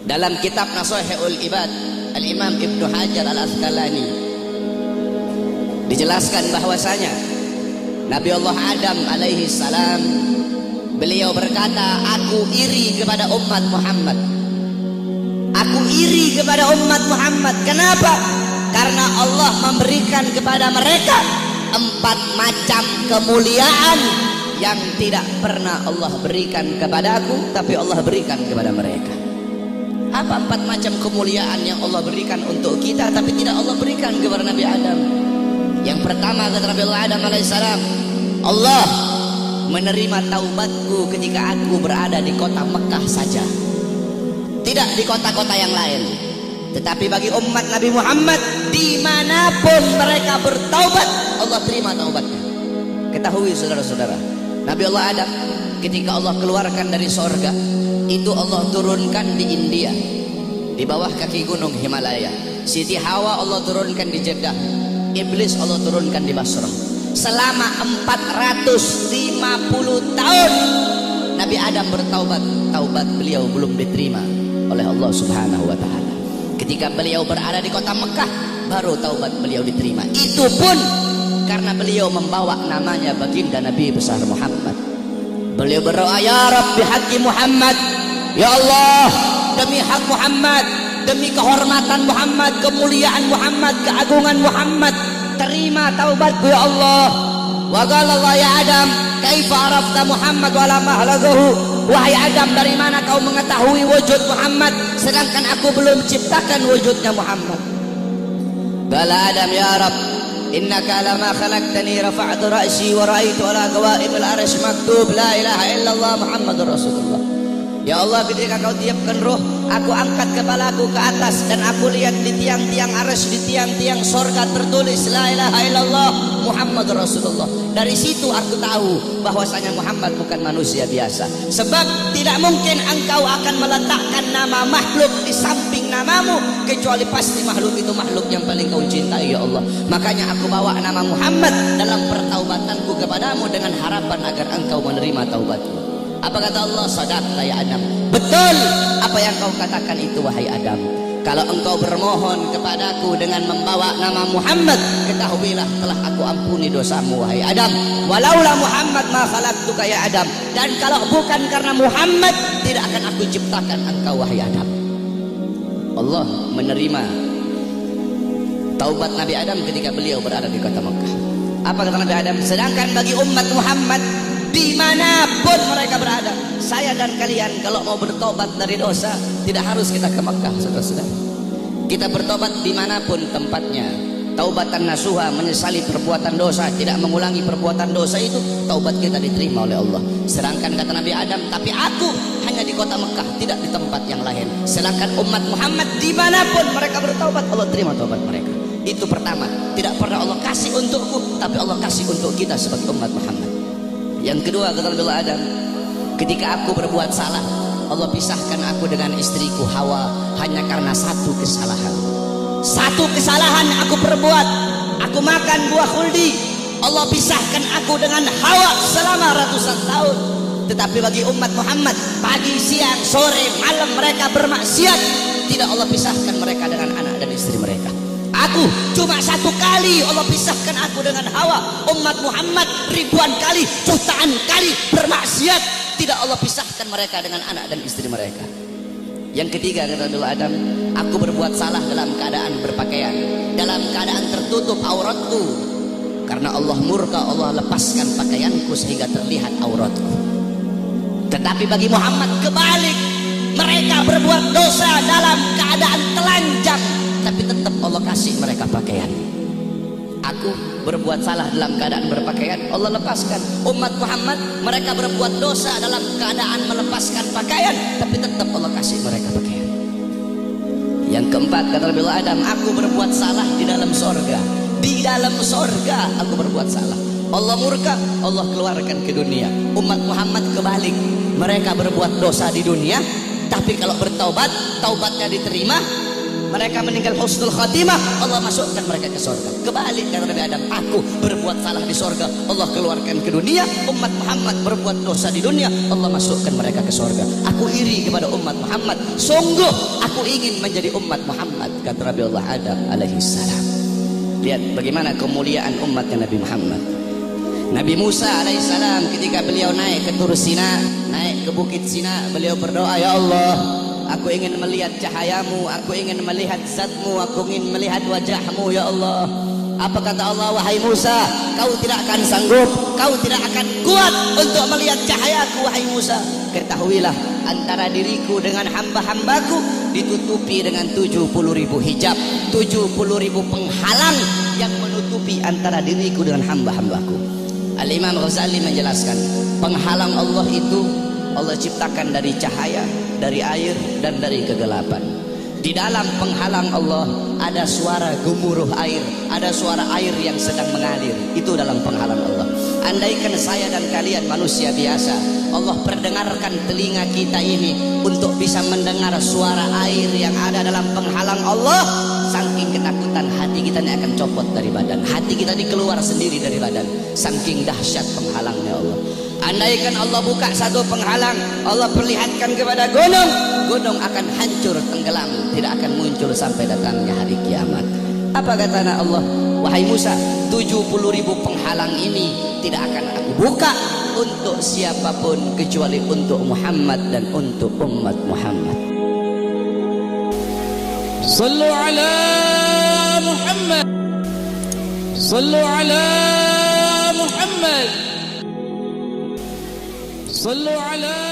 Dalam kitab Nashihul Ibad, Al-Imam Ibnu Hajar Al-Asqalani dijelaskan bahwasanya Nabi Allah Adam alaihi salam, beliau berkata, aku iri kepada umat Muhammad. Aku iri kepada umat Muhammad. Kenapa? Karena Allah memberikan kepada mereka 4 macam kemuliaan yang tidak pernah Allah berikan kepadaku, tapi Allah berikan kepada mereka. Apa 4 macam kemuliaan yang Allah berikan untuk kita tapi tidak Allah berikan kepada Nabi Adam? Yang pertama, kata Nabi Allah Adam alaihissalam, Allah menerima taubatku ketika aku berada di kota Mekah saja, tidak di kota-kota yang lain. Tetapi bagi umat Nabi Muhammad, dimanapun mereka bertaubat, Allah terima taubatnya. Ketahui saudara-saudara, Nabi Allah Adam ketika Allah keluarkan dari sorga, itu Allah turunkan di India, di bawah kaki gunung Himalaya. Siti Hawa Allah turunkan di Jeddah, Iblis Allah turunkan di Basrah. Selama 450 tahun Nabi Adam bertaubat, taubat beliau belum diterima oleh Allah Subhanahu wa taala. Ketika beliau berada di kota Mekah, baru taubat beliau diterima. Itu pun karena beliau membawa namanya baginda Nabi besar Muhammad. Beliau berdoa, ya Rabbi haqqi Muhammad, ya Allah, demi hak Muhammad, demi kehormatan Muhammad, kemuliaan Muhammad, keagungan Muhammad, terima taubatku ya Allah. Wa qala Allah ya Adam, kaifa arafta Muhammad wa la mahlagahu? Wahai Adam, dari mana kau mengetahui wujud Muhammad sedangkan aku belum ciptakan wujudnya Muhammad? Qala Adam, ya Rabb, innaka lama khalaqtani rafa'tu ra'si wa ra'aitu ala qawaimil arsy maktub la ilaha illallah Muhammadur Rasulullah. Ya Allah, ketika kau tiupkan roh, aku angkat kepalaku ke atas dan aku lihat di tiang-tiang arsy, di tiang-tiang sorga tertulis la ilaha illallah Muhammadur Rasulullah. Dari situ aku tahu bahwasanya Muhammad bukan manusia biasa. Sebab tidak mungkin engkau akan meletakkan nama makhluk di samping namamu, kecuali pasti makhluk itu makhluk yang paling kau cintai ya Allah. Makanya aku bawa nama Muhammad dalam pertaubatanku kepadamu dengan harapan agar engkau menerima taubatku. Apa kata Allah? Sadaqta ya Adam. Betul apa yang kau katakan itu wahai Adam. Kalau engkau bermohon kepadaku dengan membawa nama Muhammad, ketahuilah telah aku ampuni dosamu wahai Adam. Walaula Muhammad ma khalaqtuka ya Adam. Dan kalau bukan karena Muhammad, tidak akan aku ciptakan engkau wahai Adam. Allah menerima taubat Nabi Adam ketika beliau berada di kota Mekah. Apa kata Nabi Adam? Sedangkan bagi umat Muhammad, dimanapun mereka berada, saya dan kalian kalau mau bertobat dari dosa, tidak harus kita ke Mekah, saudara-saudara. Kita bertobat dimanapun tempatnya. Taubatan nasuha, menyesali perbuatan dosa, tidak mengulangi perbuatan dosa, itu taubat kita diterima oleh Allah. Sedangkan kata Nabi Adam, tapi aku hanya di kota Mekah, tidak di tempat yang lain. Sedangkan umat Muhammad dimanapun mereka bertaubat, Allah terima taubat mereka. Itu pertama, tidak pernah Allah kasih untukku, tapi Allah kasih untuk kita sebagai umat Muhammad. Yang kedua, kata Nabi Adam, ketika aku berbuat salah, Allah pisahkan aku dengan istriku Hawa hanya karena satu kesalahan. Satu kesalahan aku perbuat, aku makan buah khuldi, Allah pisahkan aku dengan Hawa selama ratusan tahun. Tetapi bagi umat Muhammad, pagi, siang, sore, malam mereka bermaksiat, tidak Allah pisahkan mereka dengan anak dan istri mereka. Aku cuma satu kali Allah pisahkan aku dengan Hawa. Umat Muhammad ribuan kali, jutaan kali bermaksiat, tidak Allah pisahkan mereka dengan anak dan istri mereka. Yang ketiga, kata Nabi Adam, aku berbuat salah dalam keadaan berpakaian, dalam keadaan tertutup auratku. Karena Allah murka, Allah lepaskan pakaianku sehingga terlihat auratku. Tetapi bagi Muhammad kebalik, mereka berbuat dosa dalam keadaan telanjang, tapi tetap Allah kasih mereka pakaian. Aku berbuat salah dalam keadaan berpakaian, Allah lepaskan. Umat Muhammad mereka berbuat dosa dalam keadaan melepaskan pakaian, tapi tetap Allah kasih mereka pakaian. Yang keempat, kata Nabi Adam, aku berbuat salah di dalam sorga. Di dalam sorga aku berbuat salah, Allah murka, Allah keluarkan ke dunia. Umat Muhammad kebalik, mereka berbuat dosa di dunia, tapi kalau bertaubat, taubatnya diterima. mereka meninggal husnul khatimah, Allah masukkan mereka ke surga. Kebalik kata Nabi Adam, aku berbuat salah di surga, Allah keluarkan ke dunia. Umat Muhammad berbuat dosa di dunia, Allah masukkan mereka ke surga. Aku iri kepada umat Muhammad, sungguh aku ingin menjadi umat Muhammad, kata Nabi Allah Adam alaihi salam. Lihat bagaimana kemuliaan umatnya Nabi Muhammad. Nabi Musa alaihissalam ketika beliau naik ke Tur Sina, naik ke Bukit Sina, beliau berdoa, ya Allah, aku ingin melihat cahayamu, aku ingin melihat zatmu, aku ingin melihat wajahmu ya Allah. Apa kata Allah? Wahai Musa, kau tidak akan sanggup, kau tidak akan kuat untuk melihat cahayaku wahai Musa. Ketahuilah, antara diriku dengan hamba-hambaku ditutupi dengan 70.000 hijab, 70.000 penghalang yang menutupi antara diriku dengan hamba-hambaku. Al-Imam Ghazali menjelaskan, penghalang Allah itu Allah ciptakan dari cahaya, dari air, dan dari kegelapan. Di dalam penghalang Allah ada suara gemuruh air, ada suara air yang sedang mengalir. Itu dalam penghalang Allah. Andaikan saya dan kalian manusia biasa, Allah perdengarkan telinga kita ini untuk bisa mendengar suara air yang ada dalam penghalang Allah, saking ketakutan hati kita ini akan copot dari badan, hati kita dikeluar sendiri dari badan, saking dahsyat penghalangnya Allah. Andaikan Allah buka satu penghalang, Allah perlihatkan kepada gunung, gunung akan hancur tenggelam, tidak akan muncul sampai datangnya hari kiamat. Apa kata Allah? Wahai Musa, 70.000 penghalang ini tidak akan aku buka untuk siapapun kecuali untuk Muhammad dan untuk umat Muhammad. Sallu ala Muhammad, sallu ala Muhammad, sallu ala